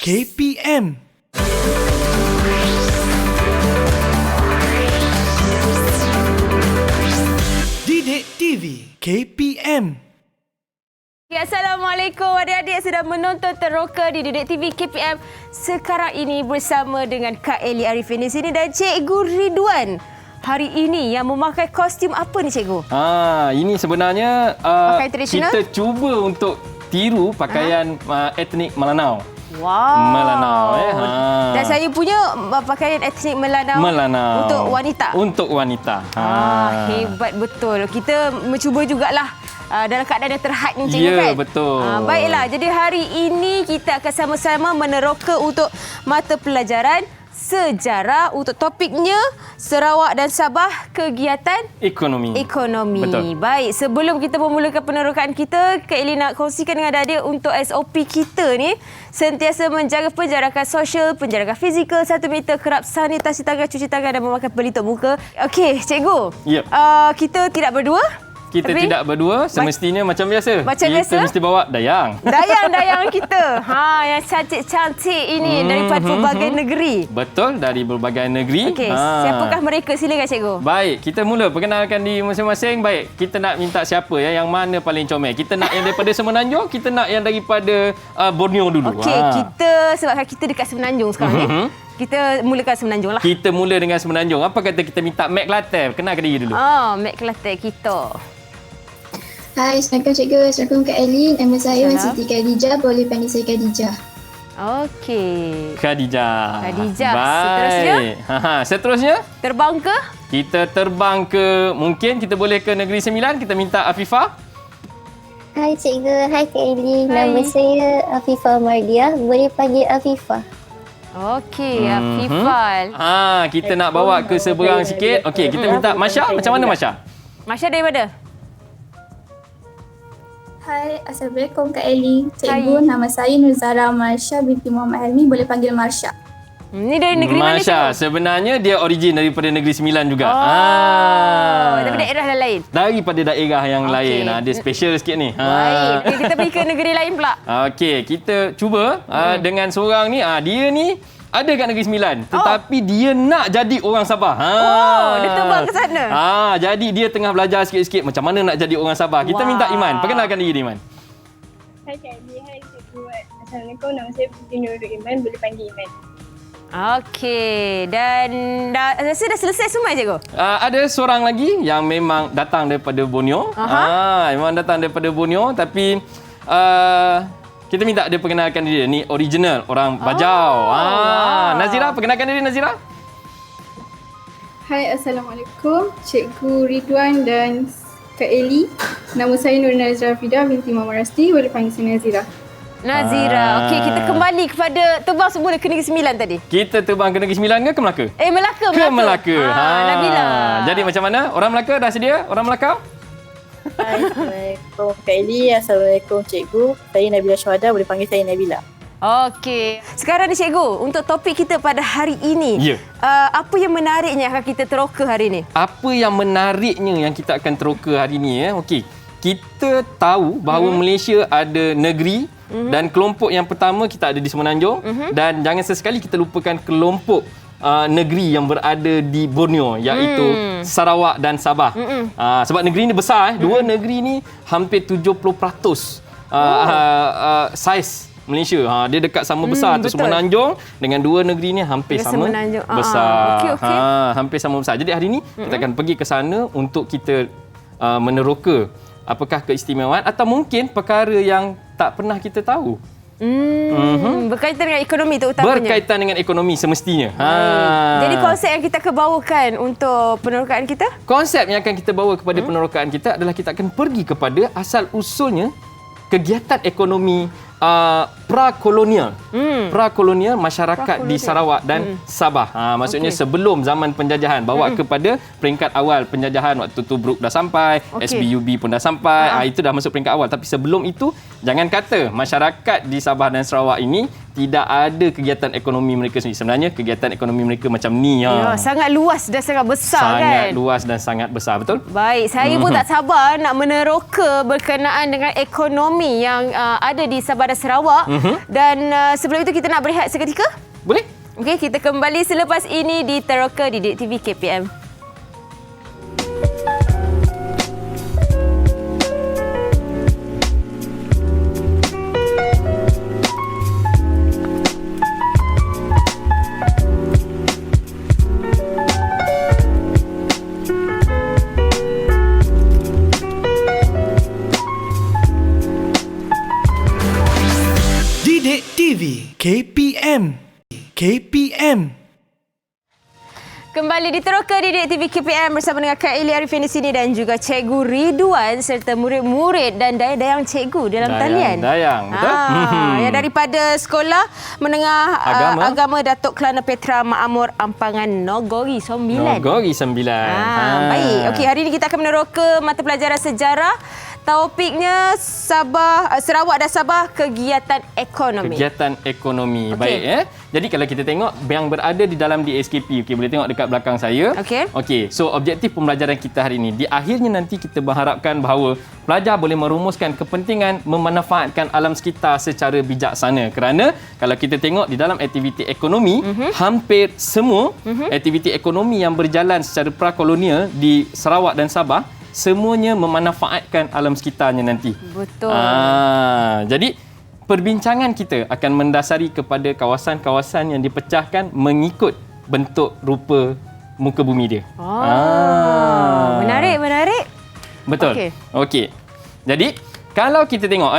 KPM. Didik TV KPM. Assalamualaikum adik-adik sedang menonton Teroka di Didik TV KPM. Sekarang ini bersama dengan Kak Eli Arifin di sini dan Cikgu Ridwan. Hari ini yang memakai kostum apa ni Cikgu? Ini sebenarnya Pakaian tradisional? Kita cuba untuk tiru pakaian etnik Melanau. Wow. Melanau Dan saya punya pakaian etnik Melanau. Untuk wanita. Untuk wanita. Hebat betul. Kita mencuba jugalah dalam keadaan yang terhad ni Cikgu kan? Ya, betul. Baiklah, jadi hari ini kita akan sama-sama meneroka untuk mata pelajaran sejarah, untuk topiknya Sarawak dan Sabah kegiatan Ekonomi. Betul. Baik, sebelum kita memulakan penerokaan kita, Kak Eli nak kongsikan dengan adik untuk SOP kita ni, sentiasa menjaga penjarakan sosial, penjarakan fizikal, 1 meter, kerap sanitasi tangan, cuci tangan dan memakai pelitup muka. Okey, Cikgu. Yep. Kita tidak berdua. Kita tidak berdua, semestinya macam biasa. Kita mesti bawa dayang. Dayang kita. Yang cantik-cantik ini daripada pelbagai negeri. Betul, dari berbagai negeri. Okey, siapakah mereka? Silakan Cikgu. Baik, kita mula perkenalkan diri masing-masing. Baik, kita nak minta siapa yang mana paling comel. Kita nak yang daripada Semenanjung, kita nak yang daripada Borneo dulu. Okey, kita sebabkan kita dekat Semenanjung sekarang ni. Kita mulakan Semenanjung lah. Kita mula dengan Semenanjung. Apa kata kita minta Mac Kelantan? Kenalkan diri dulu. Mac Kelantan kita. Hai, Assalamualaikum Cikgu. Assalamualaikum Kak Eli. Nama saya Wan Siti Khadijah. Boleh panggil saya Khadijah. Okey. Khadijah. Baik. Seterusnya? Terbang ke? Kita terbang ke, mungkin kita boleh ke Negeri Sembilan. Kita minta Afifah. Hai Cikgu. Hai Kak Eli. Nama saya Afifah Mardiah. Boleh panggil Afifah. Okey, Afifal. Kita nak bawa ke seberang sikit. Okey, kita minta Masya. Macam mana Masya? Masya dari mana? Hai, Assalamualaikum Kak Eli. Cikgu, nama saya Nuzara Marsha binti Muhammad Helmi. Boleh panggil Marsha. Ni dari negeri mana Masya, sebenarnya dia origin daripada Negeri Sembilan juga. Daripada daerah lain? Daripada daerah yang lain. Dia special sikit ni. Baik. Okay, kita pergi ke negeri lain pula. Okey, kita cuba dengan seorang ni. Dia ni ada kat Negeri Sembilan, tetapi dia nak jadi orang Sabah. Dia terbang ke sana. Jadi dia tengah belajar sikit-sikit macam mana nak jadi orang Sabah. Kita minta Iman. Perkenalkan diri Iman. Hai Kak Eli, hai Cikgu. Assalamualaikum, nama saya Putri Nurul Iman. Boleh panggil Iman. Okey, dan rasa dah selesai semua Cikgu? Ada seorang lagi yang memang datang daripada Borneo. Memang datang daripada Borneo, tapi kita minta dia perkenalkan diri. Ni original orang Bajau. Nazira, perkenalkan diri Nazira. Hai, Assalamualaikum. Cikgu Ridwan dan Kak Eli. Nama saya Nur Nazira Fidah binti Muhammad Rasti. Boleh panggil saya Nazira. Nazira. Okey, kita kembali kepada terbang semula ke Negeri Sembilan tadi. Kita terbang ke Negeri Sembilan ke Melaka? Melaka. Ke Melaka. Nabila. Jadi macam mana? Orang Melaka dah sedia? Orang Melaka? Hai, Assalamualaikum Kak Eli. Assalamualaikum Cikgu. Saya Nabila Syuhada. Boleh panggil saya Nabila. Okey. Sekarang ni Cikgu, untuk topik kita pada hari ini. Apa yang menariknya akan kita teroka hari ini? Apa yang menariknya yang kita akan teroka hari ini? Okey. Kita tahu bahawa Malaysia ada negeri dan kelompok yang pertama kita ada di Semenanjung dan jangan sesekali kita lupakan kelompok negeri yang berada di Borneo iaitu Sarawak dan Sabah. Sebab negeri ini besar. Dua negeri ni hampir 70% saiz Malaysia. Dia dekat sama besar tu. Semenanjung dengan dua negeri ni hampir sama besar. Hampir sama besar. Jadi hari ini kita akan pergi ke sana untuk kita meneroka apakah keistimewaan atau mungkin perkara yang tak pernah kita tahu. Berkaitan dengan ekonomi tu utamanya. Berkaitan dengan ekonomi semestinya. Jadi konsep yang kita akan bawakan untuk penerokaan kita? Konsep yang akan kita bawa kepada penerokaan kita adalah kita akan pergi kepada asal usulnya kegiatan ekonomi prakolonial. Prakolonial masyarakat di Sarawak dan Sabah. Maksudnya sebelum zaman penjajahan, bawa kepada peringkat awal penjajahan. Waktu tu Brooke dah sampai, SBUB pun dah sampai. Itu dah masuk peringkat awal. Tapi sebelum itu, jangan kata masyarakat di Sabah dan Sarawak ini tidak ada kegiatan ekonomi mereka sendiri. Sebenarnya kegiatan ekonomi mereka macam ni. Sangat luas dan sangat besar sangat luas dan sangat besar, betul? Baik, saya pun tak sabar nak meneroka berkenaan dengan ekonomi yang ada di Sabah dan Sarawak. Dan sebelum itu kita nak berehat seketika. Boleh? Okey, kita kembali selepas ini di Teroka Didik TV KPM. Didik TV KPM. KPM. Kembali di Teroka Didik TV KPM bersama dengan Kak Eli Arifin di sini dan juga Cikgu Ridwan serta murid-murid dan dayang-dayang cikgu dalam talian. Dayang, betul? Yang daripada Sekolah Menengah Agama Datuk Kelana Petra Makmur Ampangan Nogori 9. Nogori 9. Baik. Okey, hari ini kita akan meneroka mata pelajaran sejarah. Topiknya Sarawak dan Sabah kegiatan ekonomi. Kegiatan ekonomi. Okey. Baik. Jadi kalau kita tengok yang berada di dalam DSKP, okey, boleh tengok dekat belakang saya. Okey. So objektif pembelajaran kita hari ini, di akhirnya nanti kita mengharapkan bahawa pelajar boleh merumuskan kepentingan memanfaatkan alam sekitar secara bijaksana. Kerana kalau kita tengok di dalam aktiviti ekonomi, hampir semua aktiviti ekonomi yang berjalan secara prakolonial di Sarawak dan Sabah semuanya memanfaatkan alam sekitarnya nanti. Betul. Jadi perbincangan kita akan mendasari kepada kawasan-kawasan yang dipecahkan mengikut bentuk rupa muka bumi dia. Menarik. Betul. Okey. Jadi kalau kita tengok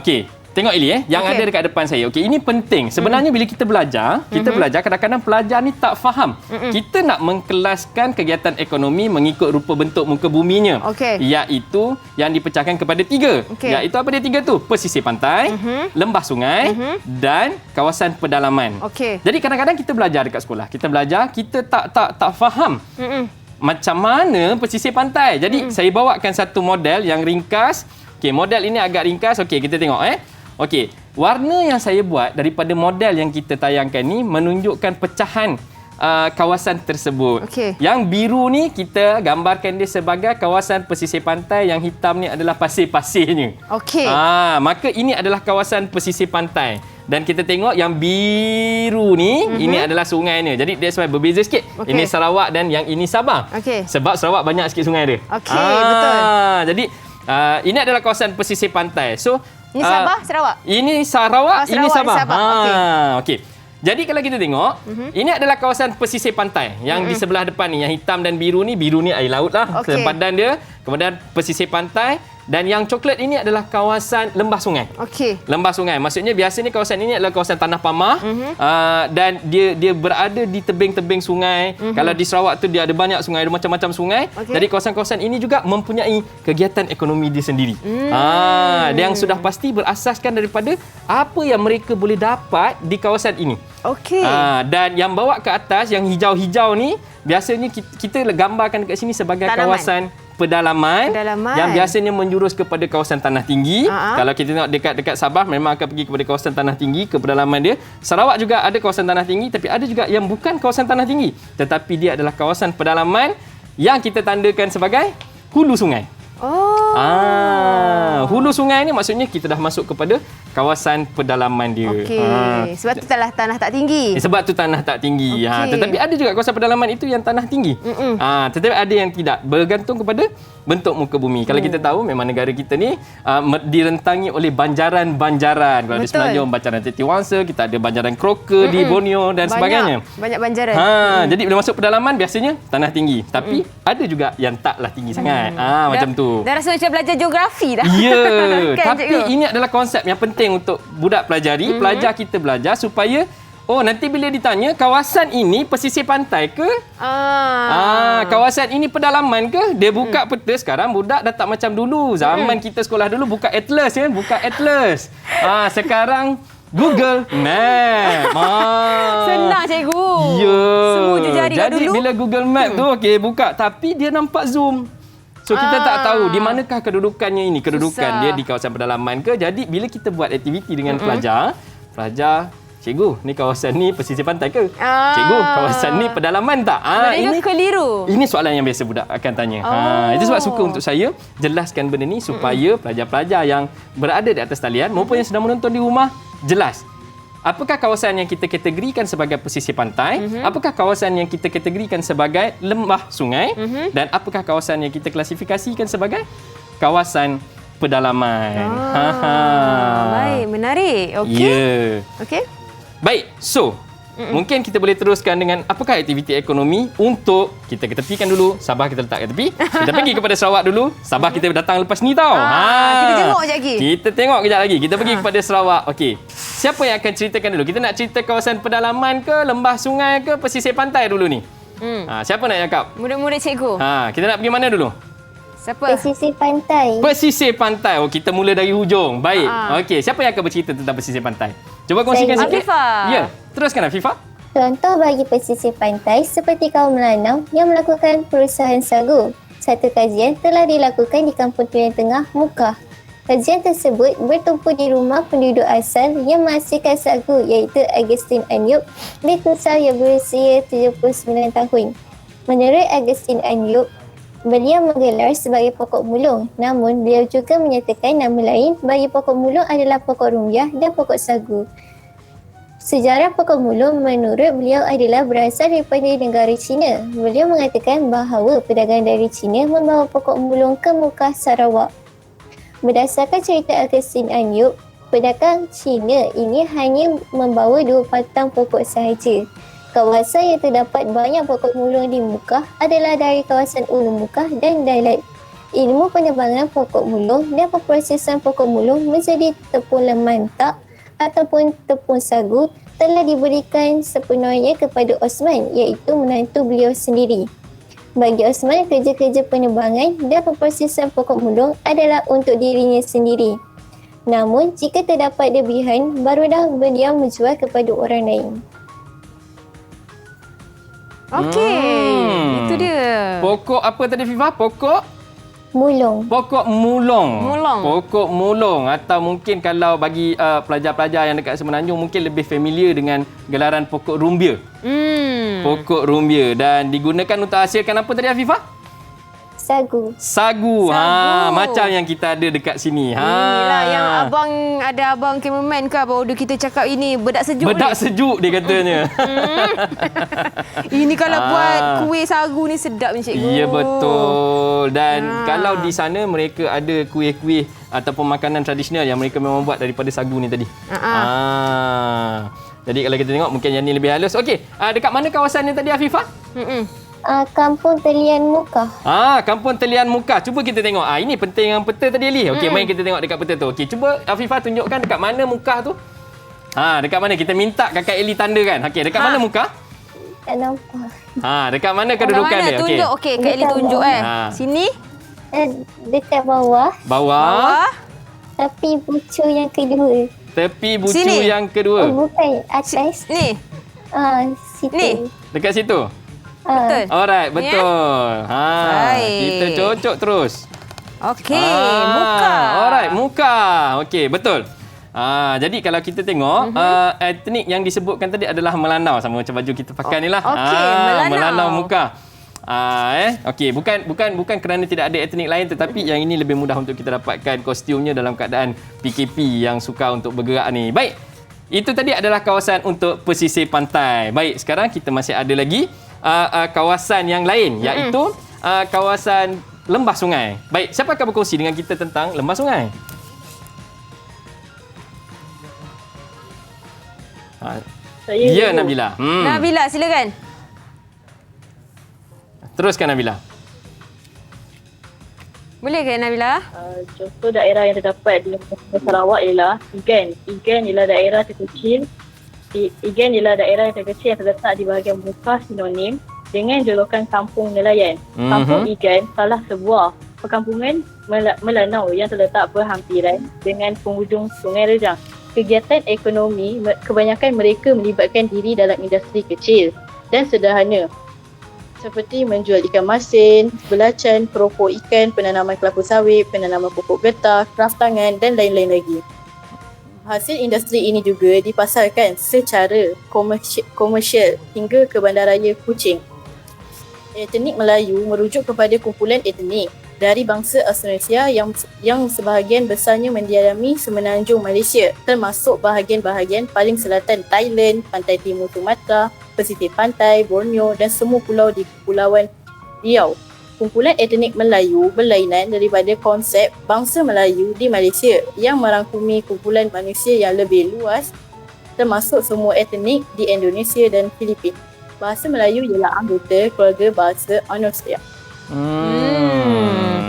okey. Tengok Eli yang ada dekat depan saya. Okey, ini penting. Sebenarnya bila kita belajar, kadang-kadang pelajar ni tak faham. Kita nak mengkelaskan kegiatan ekonomi mengikut rupa bentuk muka buminya. Iaitu yang dipecahkan kepada 3. Iaitu apa dia 3 tu? Pesisir pantai, lembah sungai dan kawasan pedalaman. Jadi kadang-kadang kita belajar dekat sekolah. Kita belajar, kita tak faham. Macam mana pesisir pantai. Jadi saya bawakan satu model yang ringkas. Okey, model ini agak ringkas. Okey, kita tengok Okey, warna yang saya buat daripada model yang kita tayangkan ni menunjukkan pecahan kawasan tersebut. Yang biru ni kita gambarkan dia sebagai kawasan pesisir pantai, yang hitam ni adalah pasir-pasirnya. Maka ini adalah kawasan pesisir pantai. Dan kita tengok yang biru ni, ini adalah sungainya. Jadi that's why berbeza sikit. Ini Sarawak dan yang ini Sabah. Sebab Sarawak banyak sikit sungai dia. Betul. Jadi ini adalah kawasan pesisir pantai. So ini Sabah, Sarawak. Ini Sarawak, ini Sabah. Okey. Jadi kalau kita tengok, ini adalah kawasan pesisir pantai yang di sebelah depan ni, yang hitam dan biru ni air laut lah sempadan dia. Kemudian pesisir pantai. Dan yang coklat ini adalah kawasan lembah sungai. Lembah sungai. Maksudnya biasanya kawasan ini adalah kawasan tanah pamah dan dia berada di tebing-tebing sungai. Kalau di Sarawak tu dia ada banyak sungai, ada macam-macam sungai. Jadi kawasan-kawasan ini juga mempunyai kegiatan ekonomi dia sendiri. Yang sudah pasti berasaskan daripada apa yang mereka boleh dapat di kawasan ini. Dan yang bawa ke atas yang hijau-hijau ni biasanya kita gambarkan dekat sini sebagai kawasan pedalaman yang biasanya menjurus kepada kawasan tanah tinggi. Kalau kita tengok dekat Sabah memang akan pergi kepada kawasan tanah tinggi ke pedalaman dia. Sarawak juga ada kawasan tanah tinggi, tapi ada juga yang bukan kawasan tanah tinggi, tetapi dia adalah kawasan pedalaman yang kita tandakan sebagai hulu sungai. Hulu sungai ni maksudnya kita dah masuk kepada kawasan pedalaman dia. Sebab tu tanah tak tinggi. Sebab tu tanah tak tinggi. Tetapi ada juga kawasan pedalaman itu yang tanah tinggi. Tetapi ada yang tidak, bergantung kepada bentuk muka bumi. Kalau kita tahu memang negara kita ni direntangi oleh banjaran-banjaran. Kalau di Semenanjung banjaran Titiwangsa, kita ada banjaran Croker di Borneo dan sebagainya. Banyak banjaran. Jadi bila masuk pedalaman biasanya tanah tinggi. Tapi ada juga yang taklah tinggi sangat. Macam tu. Dah rasa macam belajar geografi dah. Ya, Kan, tapi cikgu? ini adalah konsep yang penting untuk budak pelajari. Pelajar kita belajar supaya nanti bila ditanya kawasan ini pesisir pantai ke? Kawasan ini pedalaman ke? Dia buka peta. Sekarang budak dah tak macam dulu. Zaman kita sekolah dulu buka atlas ya, buka atlas. Sekarang Google Map. Senang cikgu. Ya. Semua je jari kat Jadi dulu. bila Google Map tu buka, tapi dia nampak zoom. So kita tak tahu di manakah kedudukannya ini. Kedudukan dia di kawasan pedalaman ke. Jadi bila kita buat aktiviti dengan pelajar, cikgu, ni kawasan ni pesisir pantai ke? Cikgu, kawasan ni pedalaman tak? Ini keliru. Ini soalan yang biasa budak akan tanya. Itu sebab suka untuk saya jelaskan benda ni supaya pelajar-pelajar yang berada di atas talian maupun yang sedang menonton di rumah jelas. Apakah kawasan yang kita kategorikan sebagai pesisir pantai? Apakah kawasan yang kita kategorikan sebagai lembah sungai? Dan apakah kawasan yang kita klasifikasikan sebagai kawasan pedalaman? Baik, menarik. Okey. Ya. Okey. Baik, so mungkin kita boleh teruskan dengan apakah aktiviti ekonomi untuk kita ketepikan dulu. Sabah kita letak kat tepi. Kita pergi kepada Sarawak dulu. Sabah kita datang lepas ni tau. Kita tengok sekejap lagi. Kita tengok kejap lagi. Kita pergi kepada Sarawak. Okey. Siapa yang akan ceritakan dulu? Kita nak cerita kawasan pedalaman ke, lembah sungai ke, pesisir pantai dulu ni? Siapa nak cakap? Murid-murid cikgu. Kita nak pergi mana dulu? Siapa? Pesisir pantai. Pesisir pantai. Oh, kita mula dari hujung. Baik. Okey, siapa yang akan bercerita tentang pesisir pantai? Cuba kongsikan Saya. sikit. Afifah. Ya, teruskan Afifah. Contoh bagi pesisir pantai seperti kaum Melanau yang melakukan perusahaan sagu. Satu kajian telah dilakukan di Kampung Telian Tengah, Mukah. Kajian tersebut bertumpu di rumah penduduk asal yang menghasilkan sagu iaitu Agustin Anyup di Kusau yang berusia 79 tahun. Menurut Agustin Anyup, beliau menggelar sebagai pokok mulung, namun beliau juga menyatakan nama lain bagi pokok mulung adalah pokok rumbiah dan pokok sagu. Sejarah pokok mulung menurut beliau adalah berasal daripada negara China. Beliau mengatakan bahawa pedagang dari China membawa pokok mulung ke Mukah, Sarawak. Berdasarkan cerita Agustin Anyup, pedagang China ini hanya membawa 2 batang pokok sahaja. Kawasan yang terdapat banyak pokok mulung di Mukah adalah dari kawasan Ulu Mukah dan Dalat. Ilmu penebangan pokok mulung dan pemprosesan pokok mulung menjadi tepung lemantak ataupun tepung sagu telah diberikan sepenuhnya kepada Osman, iaitu menantu beliau sendiri. Bagi Osman, kerja-kerja penebangan dan pemprosesan pokok mulung adalah untuk dirinya sendiri. Namun, jika terdapat lebihan, barulah beliau menjual kepada orang lain. Okey. Itu dia. Pokok apa tadi Fifa? Mulung. Pokok mulung. Mulung. Pokok mulung atau mungkin kalau bagi pelajar-pelajar yang dekat Semenanjung mungkin lebih familiar dengan gelaran pokok rumbia. Pokok rumbia dan digunakan untuk hasilkan apa tadi Afifah? Sagu. Macam yang kita ada dekat sini. Inilah yang abang cameraman ke abang order kita cakap ini bedak sejuk. Bedak sejuk dia katanya. Ini kalau buat kuih sagu ni sedap ni cikgu. Ya betul. Dan kalau di sana mereka ada kuih-kuih ataupun makanan tradisional yang mereka memang buat daripada sagu ni tadi. Jadi kalau kita tengok mungkin yang ni lebih halus. Okey, dekat mana kawasan ni tadi Afifah? Kampung Telian Mukah. Kampung Telian Mukah. Cuba kita tengok. Ini penting yang peta tadi Ali. Okey, mari kita tengok dekat peta tu. Okey, cuba Afifah tunjukkan dekat mana Mukah tu. Dekat mana? Kita minta Kakak Eli tandakan. Okey, dekat mana Mukah? Tak nampak. Dekat mana kedudukan dia? Tunjuk. Okey, Kak Eli tunjuk Sini. Dekat bawah. Bawah. Tepi bucu yang kedua. Tepi bucu Sini. yang kedua. Bukan, atas. Ni. Situ. Ni. Dekat situ. Betul. Alright, betul. Baik. Kita cocok terus. Okey, Mukah. Alright, Mukah. Okey, betul. Jadi kalau kita tengok etnik yang disebutkan tadi adalah Melanau sama macam baju kita pakai ni lah. Okey, Melanau Mukah. Okey, bukan kerana tidak ada etnik lain tetapi yang ini lebih mudah untuk kita dapatkan kostumnya dalam keadaan PKP yang suka untuk bergerak ni. Baik. Itu tadi adalah kawasan untuk pesisir pantai. Baik, sekarang kita masih ada lagi kawasan yang lain iaitu kawasan lembah sungai. Baik, siapa akan berkongsi dengan kita tentang lembah sungai? Ya, Nabila. Nabila, silakan. Teruskan Nabila. Boleh ke Nabila? Contoh daerah yang terdapat di Sarawak ialah Igan. Igan ialah daerah terkecil. Igan ialah daerah yang terkecil yang terletak di bahagian Mukah sinonim dengan julukan Kampung Nelayan. Kampung Igan salah sebuah perkampungan Melanau yang terletak berhampiran dengan penghujung Sungai Rejang. Kegiatan ekonomi kebanyakan mereka melibatkan diri dalam industri kecil dan sederhana seperti menjual ikan masin, belacan, peropok ikan, penanaman kelapa sawit, penanaman pokok getah, kraft tangan dan lain-lain lagi. Hasil industri ini juga dipasarkan secara komersial hingga ke bandaraya Kuching. Etnik Melayu merujuk kepada kumpulan etnik dari bangsa Austronesia yang sebahagian besarnya mendiami semenanjung Malaysia, termasuk bahagian-bahagian paling selatan Thailand, pantai timur Sumatra, pesisir pantai Borneo dan semua pulau di Kepulauan Riau. Kumpulan etnik Melayu berlainan daripada konsep bangsa Melayu di Malaysia yang merangkumi kumpulan manusia yang lebih luas, termasuk semua etnik di Indonesia dan Filipina. Bahasa Melayu ialah anggota keluarga bahasa Austronesia.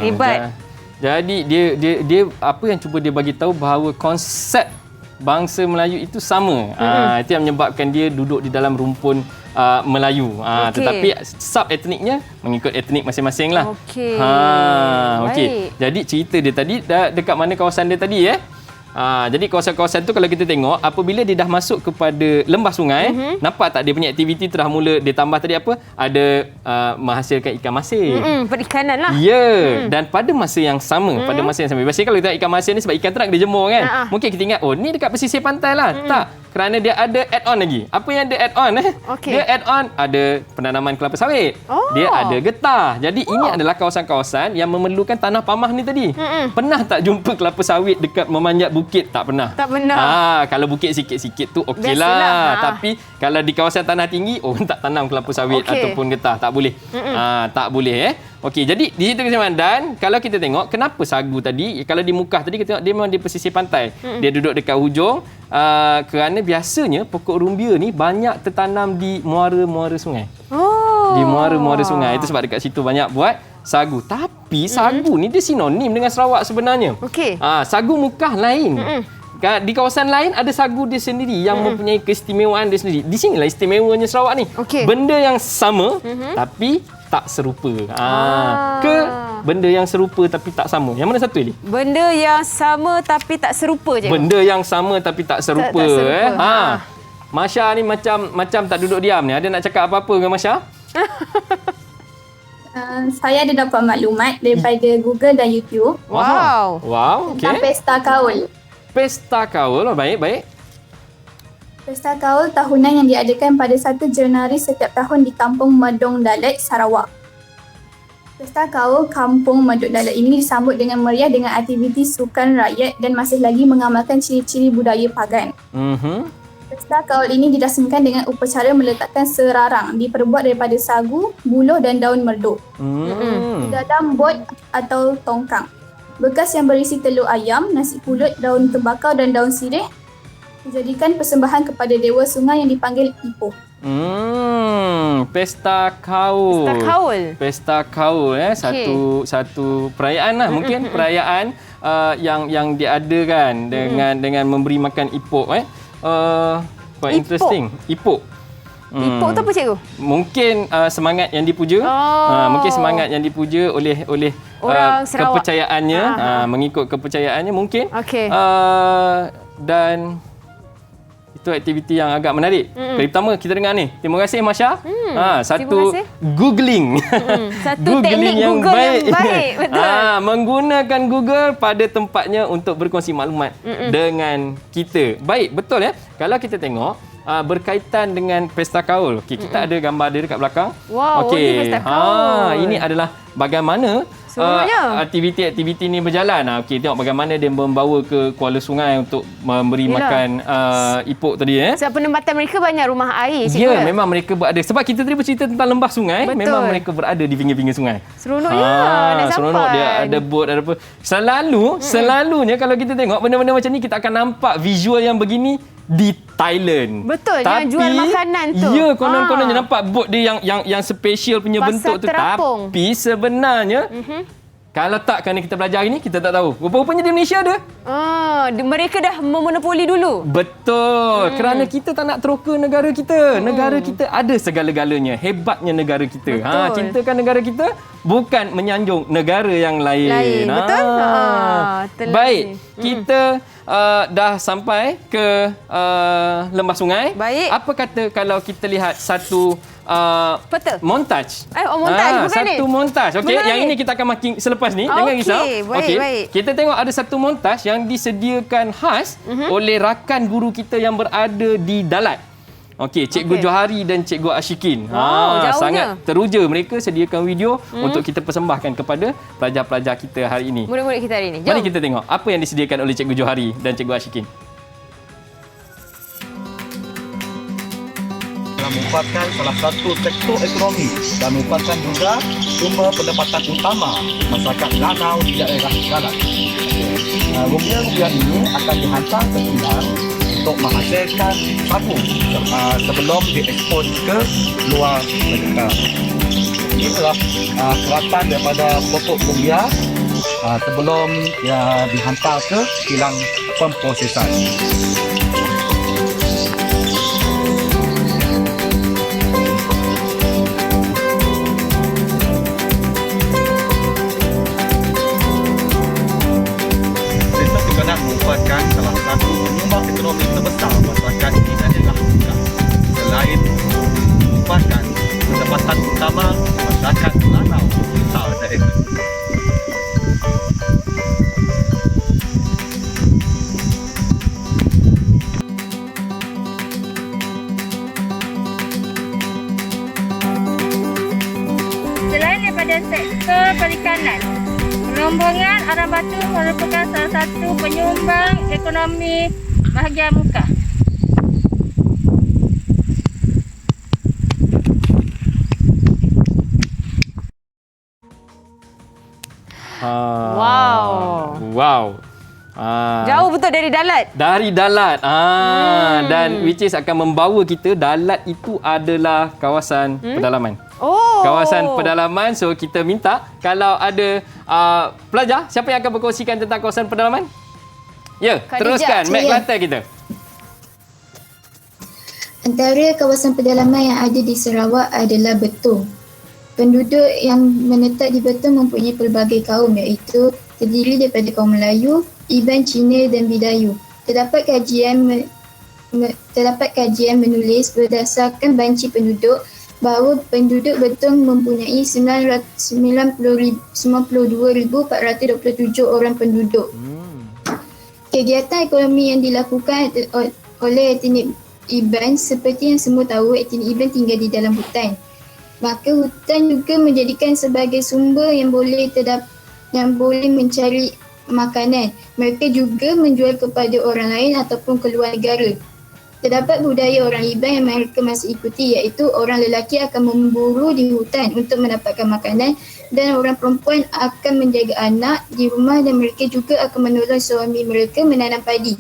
Hebat. Jadi dia apa yang cuba dia bagi tahu bahawa konsep bangsa Melayu itu sama. Itu yang menyebabkan dia duduk di dalam rumpun Melayu. Tetapi sub etniknya mengikut etnik masing-masing lah. Okey. Jadi cerita dia tadi dekat mana kawasan dia tadi jadi kawasan-kawasan tu kalau kita tengok apabila dia dah masuk kepada lembah sungai, nampak tak dia punya aktiviti tu dah mula dia tambah tadi apa? Ada menghasilkan ikan masin. Perikanan lah. Ya, dan pada masa yang sama, biasanya kalau kita tengok ikan masin ni sebab ikan tu nak kena jemur kan. Mungkin kita ingat ni dekat pesisir pantai lah. Tak, kerana dia ada add-on lagi. Apa yang dia add-on? Dia add-on ada penanaman kelapa sawit. Dia ada getah. Jadi ini adalah kawasan-kawasan yang memerlukan tanah pamah ni tadi. Pernah tak jumpa kelapa sawit dekat memanjat bukit? Tak pernah. Tak pernah. Kalau bukit sikit-sikit tu okeylah. Tapi kalau di kawasan tanah tinggi, tak tanam kelapa sawit ataupun getah. Tak boleh. Tak boleh Okey, jadi di situ keseimbangan. Dan kalau kita tengok kenapa sagu tadi, kalau di Mukah tadi kita tengok dia memang di pesisir pantai. Dia duduk dekat hujung kerana biasanya pokok rumbia ni banyak tertanam di muara-muara sungai. Di muara-muara sungai. Itu sebab dekat situ banyak buat sagu. Tapi sagu ni dia sinonim dengan Sarawak sebenarnya. Sagu Mukah lain. Di kawasan lain ada sagu dia sendiri yang mempunyai keistimewaan dia sendiri. Di sinilah istimewanya Sarawak ni. Benda yang sama tapi tak serupa. Ke benda yang serupa tapi tak sama. Yang mana satu ni? Benda yang sama tapi tak serupa je. Benda yang sama tapi tak serupa. Tak serupa. Masya ni macam tak duduk diam ni. Ada nak cakap apa-apa ke Masya? Saya ada dapat maklumat daripada Google dan YouTube Wow. tentang Pesta Kaul. Pesta Kaul. Baik. Pesta Kaul tahunan yang diadakan pada 1 Januari setiap tahun di Kampung Medong Dalat, Sarawak. Pesta Kaul Kampung Medong Dalat ini disambut dengan meriah dengan aktiviti sukan rakyat dan masih lagi mengamalkan ciri-ciri budaya pagan. Pesta Kaul ini dirasmikan dengan upacara meletakkan serarang diperbuat daripada sagu, buluh dan daun merduk. Dalam bot atau tongkang. Bekas yang berisi telur ayam, nasi pulut, daun tembakau dan daun sirih dijadikan persembahan kepada dewa sungai yang dipanggil Ipoh. Pesta Kaul. Pesta Kaul satu perayaan lah. Mungkin perayaan yang diadakan dengan memberi makan ipok quite interesting. Ipok. Ipok tu apa cikgu? Mungkin semangat yang dipuja. Mungkin semangat yang dipuja oleh orang Sarawak. kepercayaannya, mengikut kepercayaannya mungkin. Dan itu aktiviti yang agak menarik. Kali pertama kita dengar ni. Terima kasih Masya. Satu googling. Satu teknik Google yang baik. Betul. Menggunakan Google pada tempatnya untuk berkongsi maklumat dengan kita. Baik, betul Kalau kita tengok berkaitan dengan Pesta Kaul. Kita ada gambar dia dekat belakang. Wow, ini Pesta Kaul. Ini adalah bagaimana aktiviti-aktiviti ni berjalan. Tengok bagaimana dia membawa ke Kuala Sungai untuk memberi makan ipok tadi. Sebab penempatan mereka banyak rumah air. Ya, memang mereka berada. Sebab kita tadi bercerita tentang lembah sungai, memang mereka berada di pinggir-pinggir sungai. Seronoknya nak sampai. Seronok dia ada bot, ada apa. Selalunya kalau kita tengok benda-benda macam ni, kita akan nampak visual yang begini di Thailand. Betul, yang jual makanan tu. Ya, konon-kononnya nampak bot dia yang special punya Pasar bentuk tu. terapung. Tapi sebenarnya kalau tak kerana kita belajar hari ni, kita tak tahu. Rupa-rupanya di Malaysia ada. Mereka dah memonopoli dulu. Betul. Kerana kita tak nak teroka negara kita. Negara kita ada segala-galanya. Hebatnya negara kita. Cintakan negara kita, bukan menyanjung negara yang lain. Betul? Baik. Kita dah sampai ke lembah sungai. Baik. Apa kata kalau kita lihat satu montaj. Montaj bukan satu ni? montaj. Okey, yang ini kita akan marking selepas ni. Jangan risau. Baik. Kita tengok ada satu montaj yang disediakan khas oleh rakan guru kita yang berada di Dalat. Okey, Cikgu Johari dan Cikgu Ashikin. Jauhnya. Sangat teruja mereka sediakan video untuk kita persembahkan kepada pelajar-pelajar kita hari ini. Murid-murid kita hari ini. Jom. Mari kita tengok apa yang disediakan oleh Cikgu Johari dan Cikgu Ashikin. Merupakan salah satu sektor ekonomi dan merupakan juga sumber pendapatan utama masyarakat Lanau di daerah Dalat. Rupiah-rupiah ini akan dihantar ke Penang untuk menghasilkan sagu sebelum diekspor ke luar negara. Ini adalah keratan daripada pokok rupiah sebelum dihantar ke kilang pemprosesan. Merupakan salah satu penyumbang ekonomi terbesar masyarakat di daerah Muka. Selain merupakan pendapatan utama masyarakat Lanau di daerah. Selain daripada sektor perikanan, Rombongan Arang Batu merupakan salah satu penyumbang ekonomi bahagian Muka. Wow. Jauh betul dari Dalat. Dari Dalat. Dan which is akan membawa kita, Dalat itu adalah kawasan pedalaman. Kawasan pedalaman. So kita minta kalau ada pelajar, siapa yang akan berkongsikan tentang kawasan pedalaman? Ya, teruskan Mek Kelantan kita. Antara kawasan pedalaman yang ada di Sarawak adalah Betong. Penduduk yang menetap di Betong mempunyai pelbagai kaum, iaitu terdiri daripada kaum Melayu, Iban, Cina dan Bidayu. Terdapat kajian menulis berdasarkan banci penduduk bahawa penduduk Betong mempunyai 92,427 orang penduduk. Kegiatan ekonomi yang dilakukan oleh etnik Iban, seperti yang semua tahu, etnik Iban tinggal di dalam hutan. Maka hutan juga menjadikan sebagai sumber yang boleh mencari makanan. Mereka juga menjual kepada orang lain ataupun ke luar negara. Terdapat budaya orang Iban yang mereka masih ikuti, iaitu orang lelaki akan memburu di hutan untuk mendapatkan makanan dan orang perempuan akan menjaga anak di rumah dan mereka juga akan menolong suami mereka menanam padi.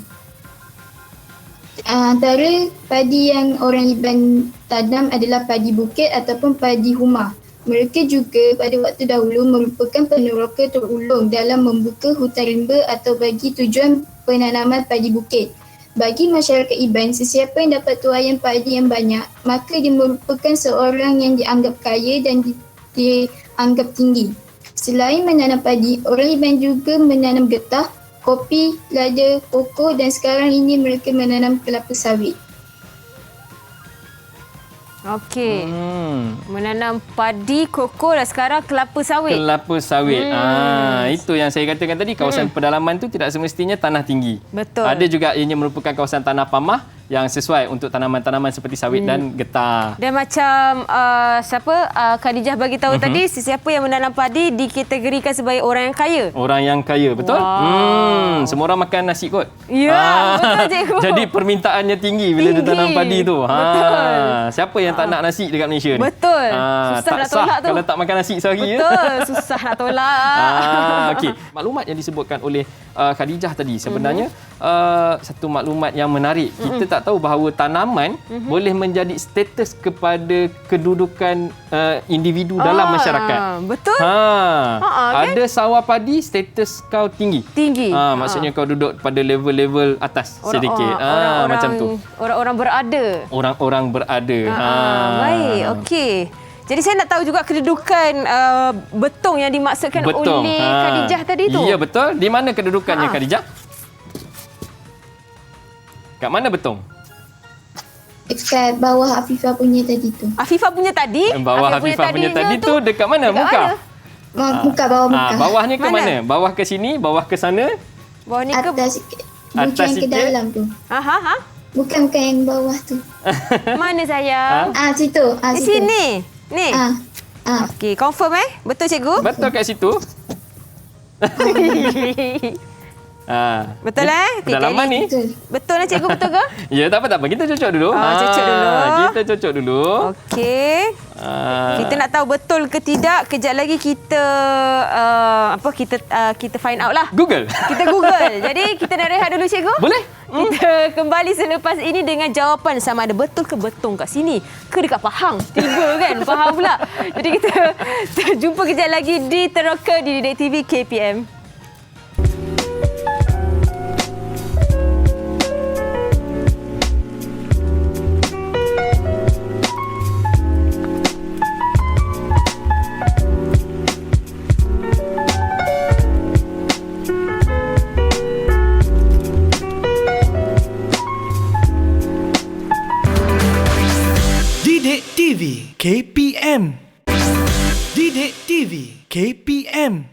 Antara padi yang orang Iban tanam adalah padi bukit ataupun padi humah. Mereka juga pada waktu dahulu merupakan peneroka terulung dalam membuka hutan rimba atau bagi tujuan penanaman padi bukit. Bagi masyarakat Iban, sesiapa yang dapat tuaian padi yang banyak, maka dia merupakan seorang yang dianggap kaya dan dianggap tinggi. Selain menanam padi, orang Iban juga menanam getah, kopi, lada, koko dan sekarang ini mereka menanam kelapa sawit. Okey. Menanam padi, koko dan sekarang kelapa sawit. Kelapa sawit. Itu yang saya katakan tadi, kawasan pedalaman tu tidak semestinya tanah tinggi. Betul. Ada juga ianya merupakan kawasan tanah pamah yang sesuai untuk tanaman-tanaman seperti sawit dan getah. Dan macam Khadijah bagi tahu tadi, sesiapa yang menanam padi dikategorikan sebagai orang yang kaya. Orang yang kaya, betul? Wow. Semua orang makan nasi kot. Ya, betul cikgu. Jadi permintaannya tinggi bila dia tanam padi tu. Betul. Siapa yang tak nak nasi dekat Malaysia ni? Betul. Susah nak tolak tu. Kalau tak makan nasi sehari. Betul, susah nak tolak. Okey, maklumat yang disebutkan oleh Khadijah tadi sebenarnya satu maklumat yang menarik. Kita tak tahu bahawa tanaman boleh menjadi status kepada kedudukan individu dalam masyarakat. Betul. Kan? Ada sawah padi, status kau tinggi. Maksudnya kau duduk pada level-level atas sedikit. Macam tu. Orang-orang berada. Orang-orang berada. Baik, okey. Jadi saya nak tahu juga kedudukan Betong yang dimaksudkan oleh Khadijah tadi tu. Ya, betul. Di mana kedudukannya Khadijah? Kat mana Betong? Dekat bawah Afifah punya tadi tu. Afifah punya tadi? Bawah Afifah punya tadi tu dekat mana? Muka? Muka, bawah muka. Bawahnya ke mana? Bawah ke sini, bawah ke sana? Bawah ni ke? Atas sikit. Atas Bukan ke sikit. dalam tu. Bukan yang bawah tu. Mana sayang? Situ. Di Situ. sini. Ni. Okey, confirm Betul cikgu? Betul kat situ. Betul Okey, Pedalaman ni. Betul lah cikgu, betul ke? Ya, tak apa. Kita cocok dulu. Cocok dulu. Kita cocok dulu. Okey. Kita nak tahu betul ke tidak, kejap lagi kita kita find out lah. Google. Kita Google. Jadi kita nak rehat dulu cikgu. Boleh. Kita kembali selepas ini dengan jawapan sama ada betul ke betong kat sini ke dekat Pahang. Tiba kan Pahang pula. Jadi kita jumpa kejap lagi di Teroka di Didik TV KPM. Didik TV KPM. Didik TV KPM.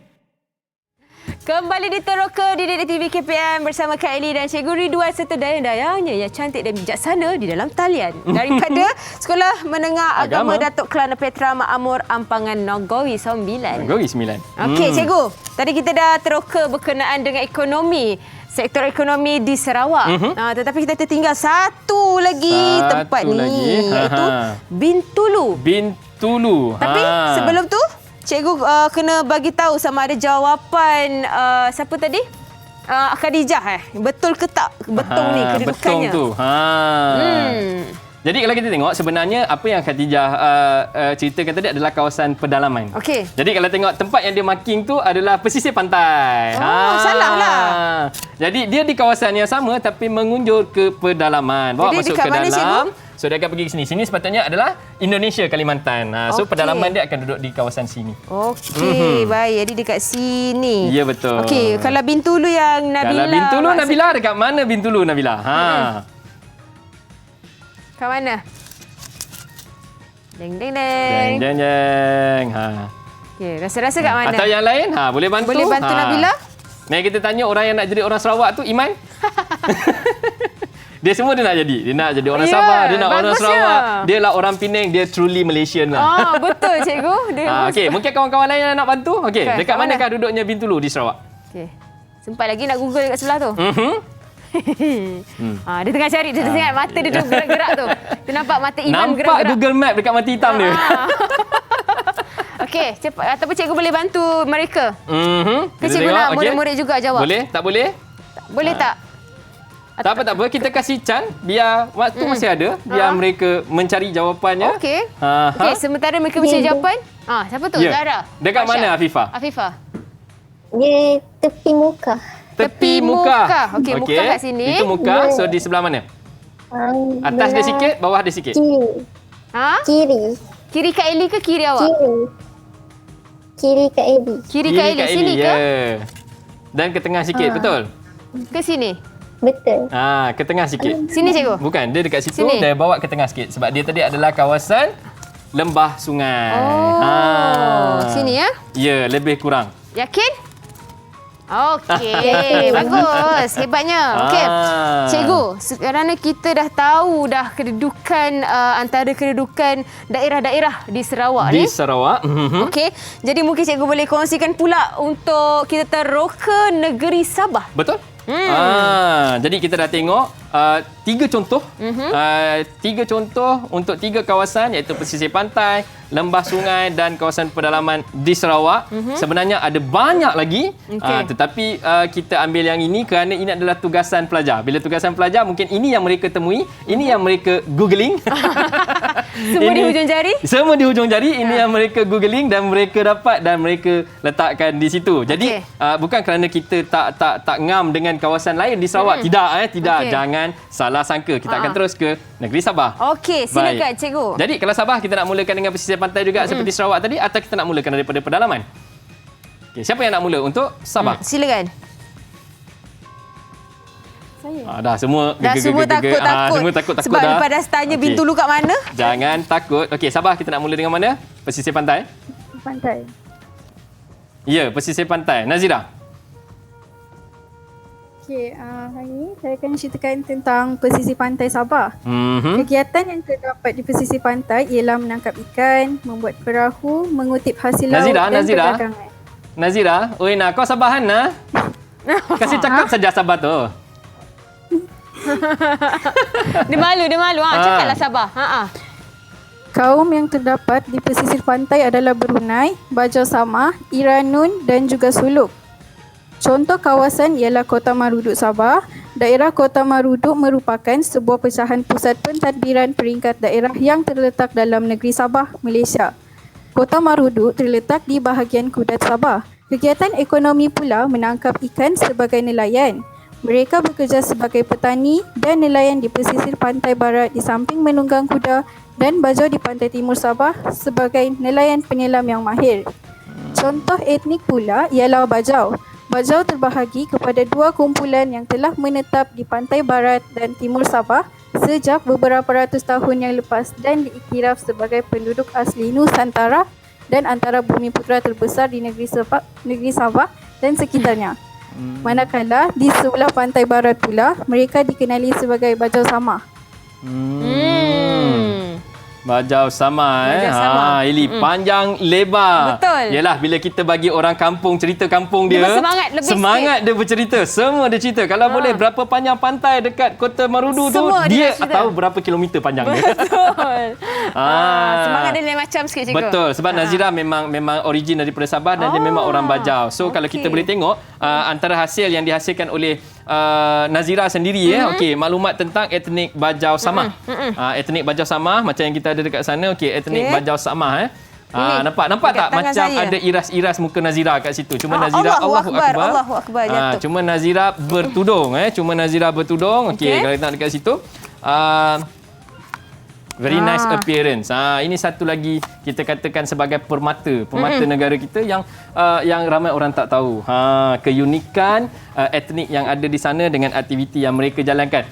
Kembali di Teroka di Didik TV KPM bersama Kak Eli dan Cikgu Ridwan serta dayang-dayangnya yang cantik dan bijaksana di dalam talian. Daripada Sekolah Menengah Agama Datuk Kelana Petra Makmur Ampangan Nogowi 9. Nogowi 9. Okey, Cikgu. Tadi kita dah teroka berkenaan dengan ekonomi. Sektor ekonomi di Sarawak. Tetapi kita tertinggal satu lagi tempat ni, iaitu Bintulu. Bintulu. Tapi sebelum tu, cikgu kena bagi tahu sama ada jawapan siapa tadi? Khadijah betul ke tak betong ni kedudukannya? Betong tu. Jadi kalau kita tengok sebenarnya apa yang Khadijah ceritakan tadi adalah kawasan pedalaman. Okey. Jadi kalau tengok tempat yang dia marking tu adalah pesisir pantai. Salah lah. Jadi dia di kawasan yang sama tapi mengunjur ke pedalaman. Bawa jadi masuk ke dalam. Cikgu? So dia akan pergi ke sini. Sini sepatutnya adalah Indonesia, Kalimantan. So pedalaman dia akan duduk di kawasan sini. Okey, baik. Jadi dekat sini. Ya, betul. Okey, kalau Bintulu yang Nabila. Kalau Bintulu Nabila dekat mana Bintulu Nabila? Kat mana? Deng deng Jeng deng. jeng jeng. Okey, rasa-rasa kat mana? Atau yang lain? Boleh bantu? Boleh bantu Nabila? Mari kita tanya orang yang nak jadi orang Sarawak tu, Iman. Dia semua dia nak jadi. Dia nak jadi orang Sabah, dia nak orang Sarawak. Dia lah orang Penang, dia truly Malaysian lah. Betul cikgu. Okey, mungkin kawan-kawan lain yang nak bantu? Okey, dekat manakah duduknya Bintulu di Sarawak? Okey. Sempat lagi nak Google kat sebelah tu. Dia tengah cari, dia tengok mata dia gerak-gerak tu. Dia nampak mata Iman gerak-gerak. Nampak Google Map dekat mata hitam dia. Okey, cepat. Ataupun cikgu boleh bantu mereka. Ke cikgu nak murid-murid juga jawab? Boleh? Tak boleh? Boleh tak? Tak apa. Kita kasih chance biar waktu masih ada. Biar mereka mencari jawapannya. Okey. Okey, sementara mereka mencari jawapan. Siapa tu? Zara. Dekat mana Afifah? Afifah. Dia tepi muka. Tepi muka. Okey, muka kat sini. Itu muka. So di sebelah mana? Atas dia sikit, bawah dia sikit. Kiri. Kiri Kak Eli ke kiri awak? Kiri Kak Eli. Kiri Kak Eli. Sini ke? Dan ke tengah sikit, betul? Ke sini? Betul. Ke tengah sikit. Sini cikgu? Bukan, dia dekat situ, Sini. dia bawa ke tengah sikit. Sebab dia tadi adalah kawasan lembah sungai. Sini ya? Ya, lebih kurang. Yakin? Okey, bagus. Hebatnya. Okey. Cikgu, sekarang kita dah tahu dah kedudukan antara kedudukan daerah-daerah di Sarawak Di ni. Sarawak. Okey. Jadi mungkin cikgu boleh kongsikan pula untuk kita teroka negeri Sabah. Betul? Jadi kita dah tengok 3 contoh. 3 contoh untuk 3 kawasan iaitu pesisir pantai, lembah sungai dan kawasan pedalaman di Sarawak. Sebenarnya ada banyak lagi. Tetapi kita ambil yang ini kerana ini adalah tugasan pelajar. Bila tugasan pelajar mungkin ini yang mereka temui, ini yang mereka googling. Semua di hujung jari? Semua di hujung jari. Ini yang mereka googling dan mereka dapat dan mereka letakkan di situ. Jadi bukan kerana kita tak ngam dengan kawasan lain di Sarawak. Tidak. Jangan salah sangka. Kita akan terus ke negeri Sabah. Okey, silakan cikgu. Jadi kalau Sabah kita nak mulakan dengan pesisir pantai juga seperti Sarawak tadi atau kita nak mulakan daripada pedalaman? Okey, siapa yang nak mula untuk Sabah? Silakan. Dah semua takut. Semua takut Sebab dah. lepas dah tanya Bintulu kat mana? Jangan takut. Okey, Sabah kita nak mula dengan mana? Pesisir pantai? Pantai. Ya, pesisir pantai. Nazira. Okey, hari ini saya akan ceritakan tentang pesisir pantai Sabah. Kegiatan yang terdapat di pesisir pantai ialah menangkap ikan, membuat perahu, mengutip hasil laut dan perdagangan. Nazira, oi nak kau sabahan nah. Kasih cakap saja Sabah tu. Dia malu. Cakaplah Sabah. Kaum yang terdapat di pesisir pantai adalah Brunei, Bajau Samah, Iranun dan juga Suluk. Contoh kawasan ialah Kota Maruduk Sabah. Daerah Kota Maruduk merupakan sebuah pecahan pusat pentadbiran peringkat daerah yang terletak dalam negeri Sabah, Malaysia. Kota Maruduk terletak di bahagian Kudat Sabah. Kegiatan ekonomi pula menangkap ikan sebagai nelayan. Mereka bekerja sebagai petani dan nelayan di pesisir pantai barat di samping menunggang kuda dan bajau di pantai timur Sabah sebagai nelayan penyelam yang mahir. Contoh etnik pula ialah Bajau. Bajau terbahagi kepada dua kumpulan yang telah menetap di pantai barat dan timur Sabah sejak beberapa ratus tahun yang lepas dan diiktiraf sebagai penduduk asli Nusantara dan antara bumi putera terbesar di negeri Sabah dan sekitarnya. Manakala di sebelah pantai barat pula mereka dikenali sebagai Bajau Samah. Bajau Samah Ili panjang lebar. Betul. Yalah bila kita bagi orang kampung cerita kampung dia, semangat dia bercerita. Semua dia cerita. Kalau boleh berapa panjang pantai dekat Kota Marudu tu, dia tahu berapa kilometer panjang dia. Betul. Semangat dia lain macam sikit cikgu. Betul. Sebab Nazira memang origin daripada Sabah dan dia memang orang Bajau. So kalau kita boleh tengok antara hasil yang dihasilkan oleh Nazira sendiri okey, maklumat tentang etnik Bajau Samah. Etnik Bajau Samah macam yang kita ada dekat sana, okey, etnik Bajau Samah nampak tak macam saya ada iras-iras muka Nazira kat situ. Cuma Nazira Allahu Akbar jatuh. Cuma Nazira bertudung okey, kalau kita tengok dekat situ very nice appearance. Ini satu lagi kita katakan sebagai permata negara kita yang ramai orang tak tahu. Keunikan etnik yang ada di sana dengan aktiviti yang mereka jalankan.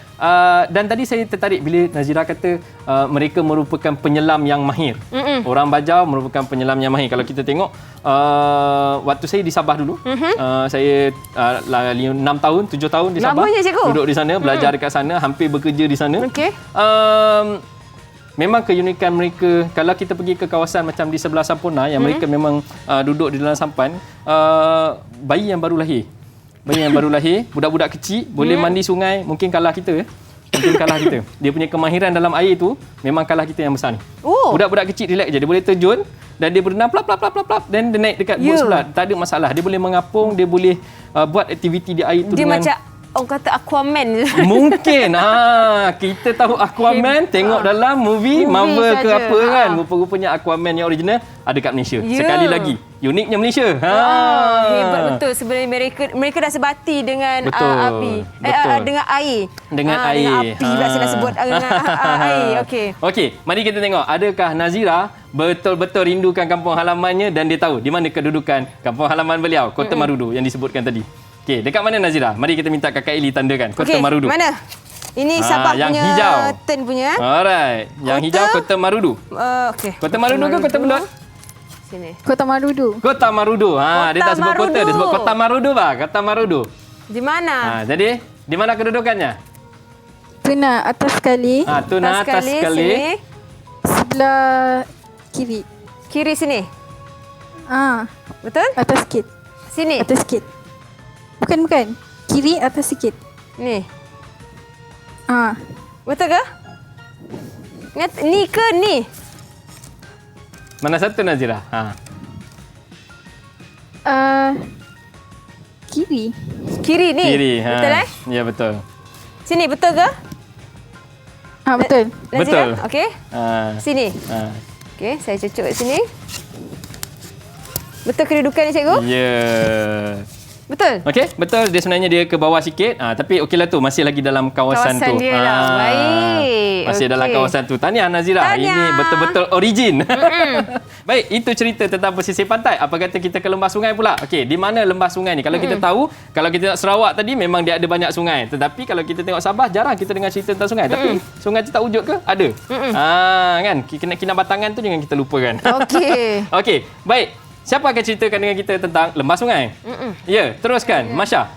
Dan tadi saya tertarik bila Nazira kata mereka merupakan penyelam yang mahir. Orang Bajau merupakan penyelam yang mahir. Kalau kita tengok waktu saya di Sabah dulu, saya 6 tahun, 7 tahun di Sabah. Duduk di sana, belajar dekat sana, hampir bekerja di sana. Memang keunikan mereka, kalau kita pergi ke kawasan macam di sebelah Sampurna yang mereka memang duduk di dalam sampan, bayi yang baru lahir, budak-budak kecil boleh mandi sungai, mungkin kalah kita. Dia punya kemahiran dalam air tu memang kalah kita yang besar ni. Budak-budak kecil relax je, dia boleh terjun dan dia berenang plap dan dia naik dekat boat sebelah, tak ada masalah. Dia boleh mengapung, dia boleh buat aktiviti di air tu dia dengan macam orang kata Aquaman. Mungkin kita tahu Aquaman tengok dalam movie Marvel ke apa kan. Rupa-rupanya Aquaman yang original ada kat Malaysia. Sekali lagi, uniknya Malaysia. Hebat betul. Sebenarnya mereka dah sebati dengan api. Dengan air. Dengan api pula saya nak sebut dengan air. Okey, mari kita tengok adakah Nazira betul-betul rindukan kampung halamannya dan dia tahu di mana kedudukan kampung halaman beliau, Kota Marudu yang disebutkan tadi. Okey, dekat mana Nazira? Mari kita minta Kakak Eli tandakan Kota Marudu. Mana? Ini Sabah yang punya hijau. turn punya. Alright, yang hijau Kota Marudu. Okey. Kota Marudu ke Kota Belot? Sini. Kota Marudu. Kota Marudu. Dia tak sebut kota, dia sebut Kota Marudu Kota Marudu. Di mana? Jadi di mana kedudukannya? Tuna atas sekali. Tuna atas sekali. Sebelah kiri. Kiri sini. Betul? Atas sikit. Sini. Atas sikit. Bukan. Kiri atas sikit. Ni. Betul ke? Ni ke ni? Mana satu Nazira? Kiri. Kiri ni. Betul Ya betul. Sini betul ke? Betul. Betul. Okey. Sini. Okey, saya cucuk kat sini. Betul kedudukan ni cikgu? Ya. Betul? Okey, betul. Dia sebenarnya dia ke bawah sikit. Tapi okeylah tu, masih lagi dalam kawasan tu. Dia lah. Baik. Masih dalam kawasan tu. Tahniah Nazira. Ini betul-betul origin. Baik, itu cerita tentang pesisir pantai. Apa kata kita ke lembah sungai pula? Okey, di mana lembah sungai ni? Kalau kita tahu, kalau kita tengok Sarawak tadi memang dia ada banyak sungai. Tetapi kalau kita tengok Sabah, jarang kita dengar cerita tentang sungai. Tapi sungai tu tak wujud ke? Ada. Kan? Kinabatangan tu jangan kita lupakan. Okey. Okey, baik. Siapa akan ceritakan dengan kita tentang lembah sungai? Ya, teruskan. Masya.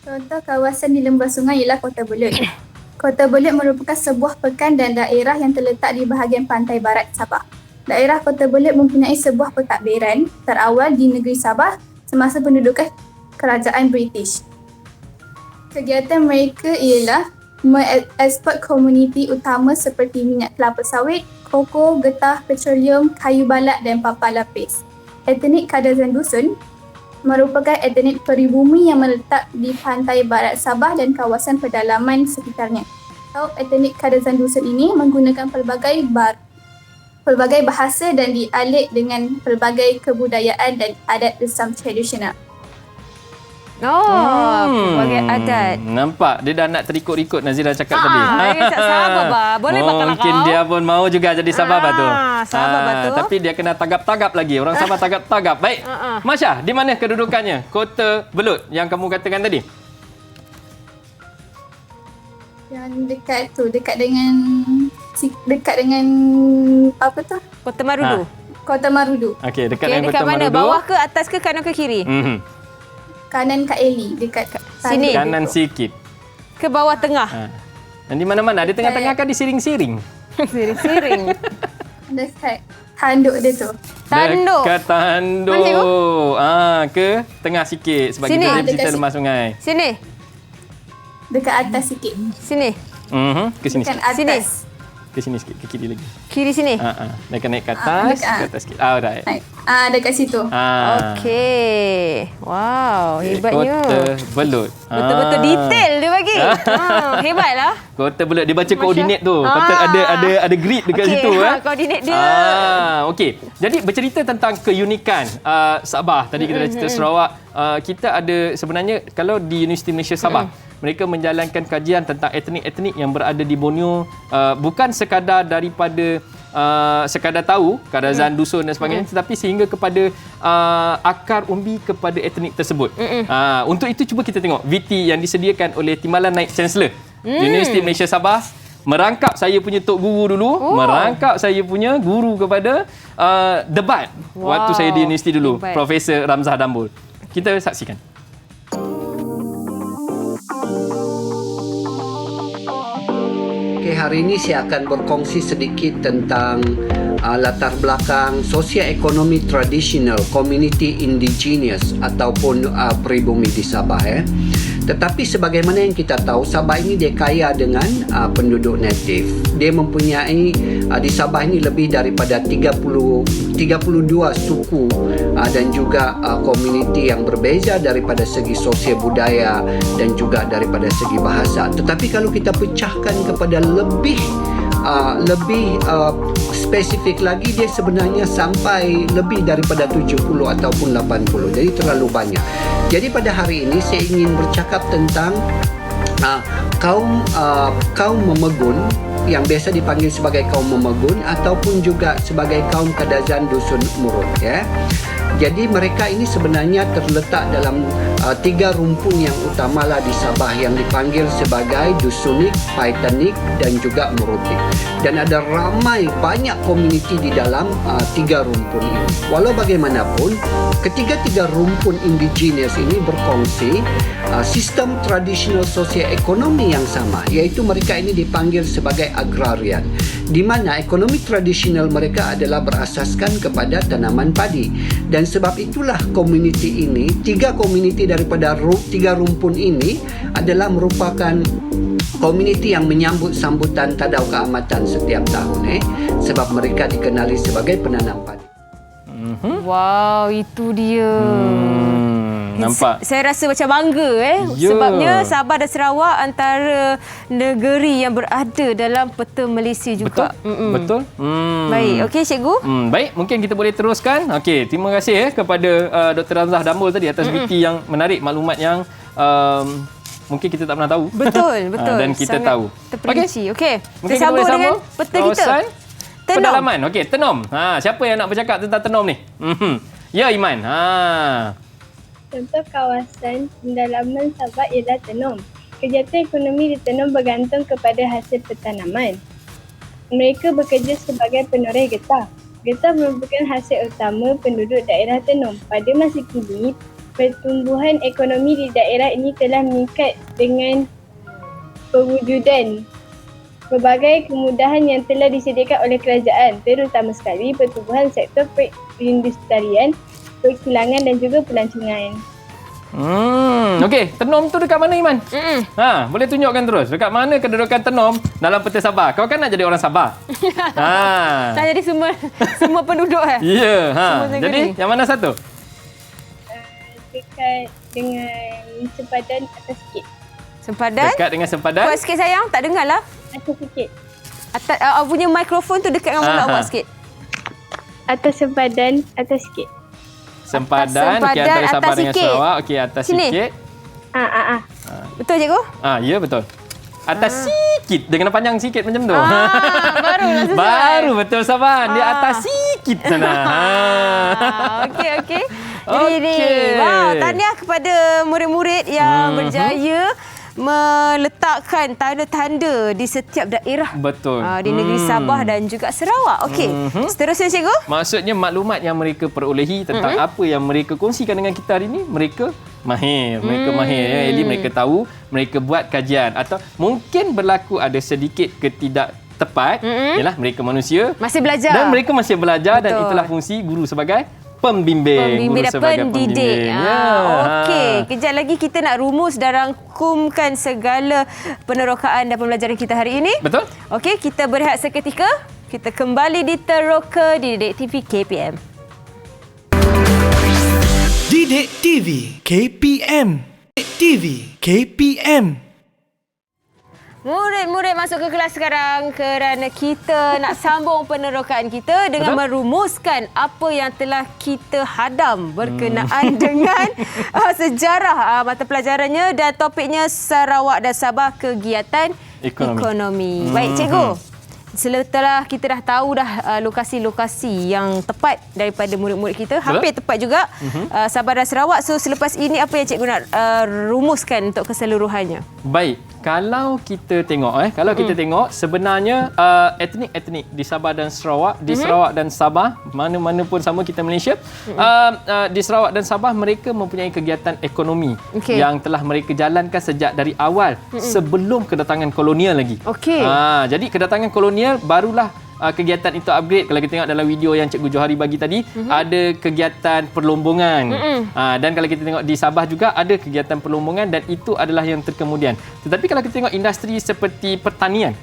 Contoh kawasan di lembah sungai ialah Kota Belud. Kota Belud merupakan sebuah pekan dan daerah yang terletak di bahagian pantai barat Sabah. Daerah Kota Belud mempunyai sebuah pentadbiran terawal di negeri Sabah semasa pendudukan kerajaan British. Kegiatan mereka ialah mengeksport komuniti utama seperti minyak kelapa sawit, koko, getah, petroleum, kayu balak dan papan lapis. Etnik Kadazan Dusun merupakan etnik peribumi yang meletak di pantai barat Sabah dan kawasan pedalaman sekitarnya. Kaum etnik Kadazan Dusun ini menggunakan pelbagai bahasa dan dialek dengan pelbagai kebudayaan dan adat Islam tradisional. Pelbagai adat. Nampak? Dia dah nak terikut-ikut Nazira cakap tadi. Sabar, Bah. Boleh pakai mungkin dia pun mau juga jadi Sabah, Bah tu. Sabah, Bah tu. Tapi dia kena tagap-tagap lagi. Orang Sabah tagap-tagap. Baik. Masya, di mana kedudukannya? Kota Belud yang kamu katakan tadi? Yang dekat tu, dekat dengan apa tu? Kota Marudu. Kota Marudu. Okey, dekat dengan dekat Kota mana? Marudu. Bawah ke, atas ke, kanan ke kiri? Kanan Kak Eli, dekat sini. Kanan sikit. Ke bawah tengah. Dan di mana-mana? Di tengah-tengah kan disiring-siring. Siring-siring. Dekat tanduk dia tu. Tanduk. Dekat tanduk. Mana cikgu? Ke tengah sikit sebab Sini. kita cerita lemas sungai. Sini. Dekat atas sikit. Sini. Ke sini Dekat sikit. atas. Sini. Ke sini sikit, ke kiri lagi. Kiri sini. Naik ke atas, ke atas sikit. Alright. Dekat situ. Okey. Wow, hebatnya. Kota Belud. Betul-betul detail dia bagi. Hebatlah. Kota Belud, dia baca koordinat tu. Patut ada grid dekat situ. Koordinat dia. Okey. Jadi bercerita tentang keunikan Sabah. Tadi kita dah cerita Sarawak. Kita ada sebenarnya kalau di Universiti Malaysia Sabah, mereka menjalankan kajian tentang etnik-etnik yang berada di Borneo, bukan sekadar daripada sekadar tahu Kadazan Dusun dan sebagainya, tetapi sehingga kepada akar umbi kepada etnik tersebut. Untuk itu cuba kita tengok VT yang disediakan oleh Timbalan Naib Chancellor Universiti Malaysia Sabah, merangkap saya punya tok guru dulu, merangkap saya punya guru kepada debat waktu saya di universiti dulu, Profesor Ramzah Dambul. Kita saksikan. Okay, hari ini saya akan berkongsi sedikit tentang latar belakang sosioekonomi tradisional community indigenous ataupun peribumi di Sabah. Tetapi sebagaimana yang kita tahu, Sabah ini dia kaya dengan penduduk natif. Dia mempunyai di Sabah ini lebih daripada 32 suku dan juga komuniti yang berbeza daripada segi sosial budaya dan juga daripada segi bahasa. Tetapi kalau kita pecahkan kepada lebih spesifik lagi, dia sebenarnya sampai lebih daripada 70 ataupun 80. Jadi terlalu banyak. Jadi pada hari ini saya ingin bercakap tentang kaum Memegun yang biasa dipanggil sebagai kaum Memegun ataupun juga sebagai kaum Kadazan Dusun Murut. Jadi mereka ini sebenarnya terletak dalam 3 rumpun yang utamalah di Sabah yang dipanggil sebagai Dusunik, Paitanik dan juga Murutik. Dan ada banyak komuniti di dalam 3 rumpun ini. Walau bagaimanapun, ketiga-tiga rumpun indigenous ini berkongsi sistem tradisional sosioekonomi yang sama, iaitu mereka ini dipanggil sebagai agrarian, di mana ekonomi tradisional mereka adalah berasaskan kepada tanaman padi. Dan sebab itulah komuniti ini, 3 komuniti daripada 3 rumpun ini adalah merupakan komuniti yang menyambut sambutan Tadau Keamatan setiap tahun, sebab mereka dikenali sebagai penanam padi. Wow, itu dia. Nampak? Saya rasa macam bangga sebabnya Sabah dan Sarawak antara negeri yang berada dalam peta Malaysia juga. Betul? Baik, okey cikgu. Baik, mungkin kita boleh teruskan. Okey, terima kasih kepada Dr. Ramzah Dambul tadi atas VT yang menarik, maklumat yang mungkin kita tak pernah tahu. Betul. Dan kita sangat tahu. Terperinci. Okey. Mungkin Kita sambung dengan peta kita. Pedalaman. Okey, Tenom. Siapa yang nak bercakap tentang Tenom ni? Ya, Iman. Contoh kawasan pendalaman Sabah ialah Tenom. Kegiatan ekonomi di Tenom bergantung kepada hasil pertanaman. Mereka bekerja sebagai penoreh getah. Getah merupakan hasil utama penduduk daerah Tenom. Pada masa kini, pertumbuhan ekonomi di daerah ini telah meningkat dengan perwujudan berbagai kemudahan yang telah disediakan oleh kerajaan, terutama sekali pertumbuhan sektor perindustrian, perkilangan dan juga pelancongan. Okey, Tenom tu dekat mana, Iman? Boleh tunjukkan terus. Dekat mana kedudukan Tenom dalam peta Sabah? Kau kan nak jadi orang Sabah. Tak jadi semua penduduk Ya. Jadi yang mana satu? Dekat dengan sempadan atas sikit. Sempadan? Dekat dengan sempadan. Kuat sikit sayang, tak dengar lah. Atas sikit. Atas punya mikrofon tu dekat dengan mulut awak sikit. Atas sempadan atas sikit. Sempadan, okey, antara Sabah dengan Sarawak. Okey, atas sini. sikit. Betul, cikgu? Ya, betul. Atas sikit. Dia kena panjang sikit macam tu. Barulah sesuai. Baru betul, Saban. Dia atas sikit sana. Okey. Jadi ni, tahniah kepada murid-murid yang berjaya meletakkan tanda-tanda di setiap daerah. Betul. Di negeri Sabah dan juga Sarawak. Okey. Seterusnya, cikgu? Maksudnya maklumat yang mereka perolehi tentang apa yang mereka kongsikan dengan kita hari ini, mereka mahir. Mereka mahir. Jadi mereka tahu, mereka buat kajian. Atau mungkin berlaku ada sedikit ketidak tepat. Yalah, mereka manusia. Masih belajar. Dan mereka masih belajar. Betul. Dan itulah fungsi guru sebagai pembimbing dan pendidik. Okey, kejap lagi kita nak rumus dan rangkumkan segala penerokaan dan pembelajaran kita hari ini. Betul. Okey, kita berehat seketika. Kita kembali di Teroka di Didik TV KPM. Didik TV KPM. Didik TV KPM. Murid-murid masuk ke kelas sekarang kerana kita nak sambung penerokaan kita dengan merumuskan apa yang telah kita hadam berkenaan dengan sejarah mata pelajarannya dan topiknya Sarawak dan Sabah kegiatan ekonomi. Baik, cikgu. Setelah kita dah tahu lokasi-lokasi yang tepat daripada murid-murid kita, hampir tepat juga Sabah dan Sarawak. So selepas ini apa yang cikgu nak rumuskan untuk keseluruhannya? Baik, kalau kita tengok kita tengok sebenarnya etnik-etnik di Sabah dan Sarawak, di Sarawak dan Sabah, mana-mana pun sama kita Malaysia. Di Sarawak dan Sabah mereka mempunyai kegiatan ekonomi yang telah mereka jalankan sejak dari awal sebelum kedatangan kolonial lagi. Jadi kedatangan kolonial barulah kegiatan itu upgrade. Kalau kita tengok dalam video yang Cikgu Johari bagi tadi, ada kegiatan perlombongan. Dan kalau kita tengok di Sabah juga ada kegiatan perlombongan dan itu adalah yang terkemudian. Tetapi kalau kita tengok industri seperti pertanian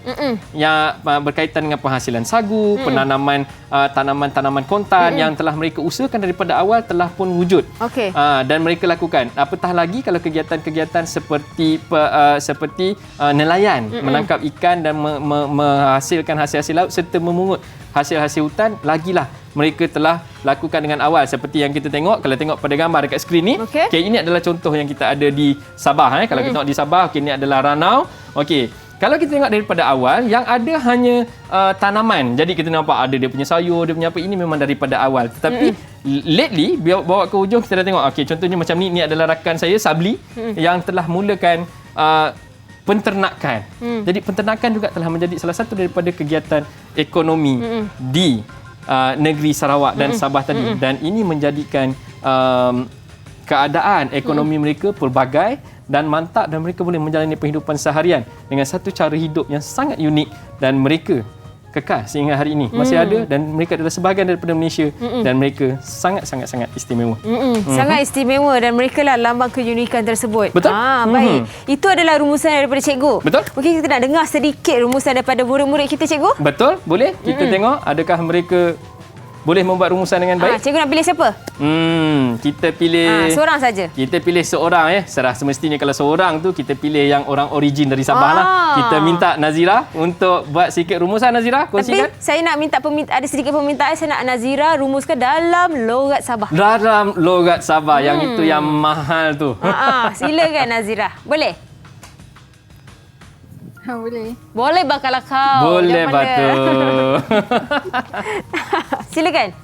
yang berkaitan dengan penghasilan sagu, penanaman tanaman-tanaman kontan yang telah mereka usahakan daripada awal telah pun wujud. Dan mereka lakukan. Apatah lagi kalau kegiatan-kegiatan seperti nelayan, menangkap ikan dan menghasilkan hasil-hasil laut serta memungut hasil-hasil hutan, lagilah mereka telah lakukan dengan awal seperti yang kita tengok. Kalau tengok pada gambar dekat skrin ni, ini adalah contoh yang kita ada di Sabah. Kalau kita tengok di Sabah, ini adalah ranau. Kalau kita tengok daripada awal, yang ada hanya tanaman. Jadi kita nampak ada dia punya sayur, dia punya apa, ini memang daripada awal. Tetapi lately, bawa ke hujung kita dah tengok, contohnya macam ni adalah rakan saya, Sabli, yang telah mulakan penternakan. Jadi penternakan juga telah menjadi salah satu daripada kegiatan ekonomi di negeri Sarawak dan Sabah tadi. Dan ini menjadikan keadaan ekonomi mereka pelbagai dan mantap dan mereka boleh menjalani penghidupan seharian dengan satu cara hidup yang sangat unik dan mereka kekal sehingga hari ini masih ada dan mereka adalah sebahagian daripada Malaysia dan mereka sangat-sangat istimewa. Sangat istimewa dan mereka lah lambang keunikan tersebut. Betul. Baik. Itu adalah rumusan daripada cikgu. Betul. Mungkin kita nak dengar sedikit rumusan daripada murid-murid kita, cikgu. Betul, boleh. Kita tengok adakah mereka boleh membuat rumusan dengan baik. Cikgu nak pilih siapa? Kita pilih seorang saja. Kita pilih seorang Serah semestinya kalau seorang tu kita pilih yang orang origin dari Sabah lah. Kita minta Nazira untuk buat sikit rumusan. Nazira, kongsikan. Tapi saya nak minta ada sedikit permintaan. Saya nak Nazira rumuskan dalam logat Sabah. Dalam logat Sabah yang itu yang mahal tu. Silakan Nazira. Boleh? Boleh. Boleh bakalah kau. Boleh batu. Silakan.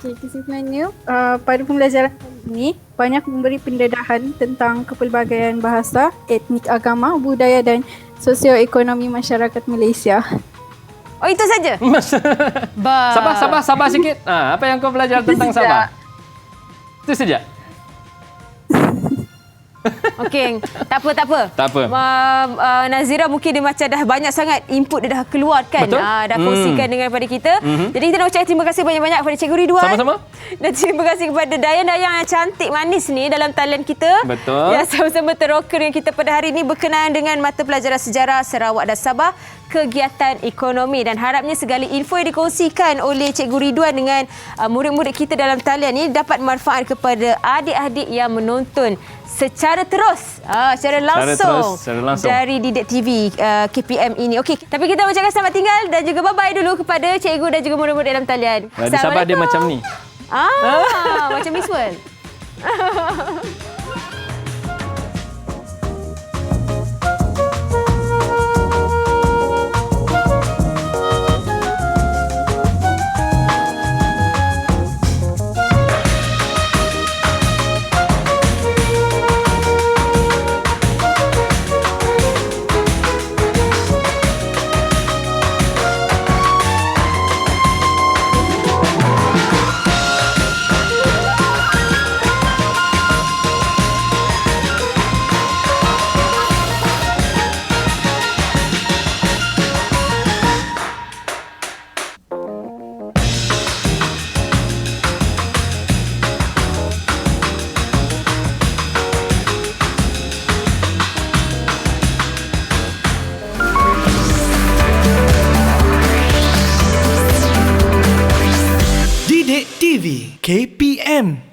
Kesimpulannya, pada pembelajaran ini banyak memberi pendedahan tentang kepelbagaian bahasa, etnik, agama, budaya dan sosioekonomi masyarakat Malaysia. Oh, itu saja? Sabar sikit. Apa yang kau belajar tentang Sabah? Itu saja. Okey, tak apa. Tak apa. Nazira mungkin dia macam dah banyak sangat input dia dah keluarkan. Betul. Dah kongsikan dengan pada kita. Jadi kita nak ucapkan terima kasih banyak-banyak kepada Cikgu Ridwan. Sama-sama. Dan terima kasih kepada dayang-dayang yang cantik manis ni dalam talian kita. Betul. Yang sama-sama teroka dengan kita pada hari ini berkenaan dengan mata pelajaran sejarah Sarawak dan Sabah, kegiatan ekonomi, dan harapnya segala info yang dikongsikan oleh Cikgu Ridwan dengan murid-murid kita dalam talian ini dapat manfaat kepada adik-adik yang menonton secara terus, secara langsung dari Didik TV KPM ini. Okey, tapi kita ucapkan selamat tinggal dan juga bye-bye dulu kepada cikgu dan juga murid-murid dalam talian. Di Sabah dia macam ni. Macam Miss World. Didik TV KPM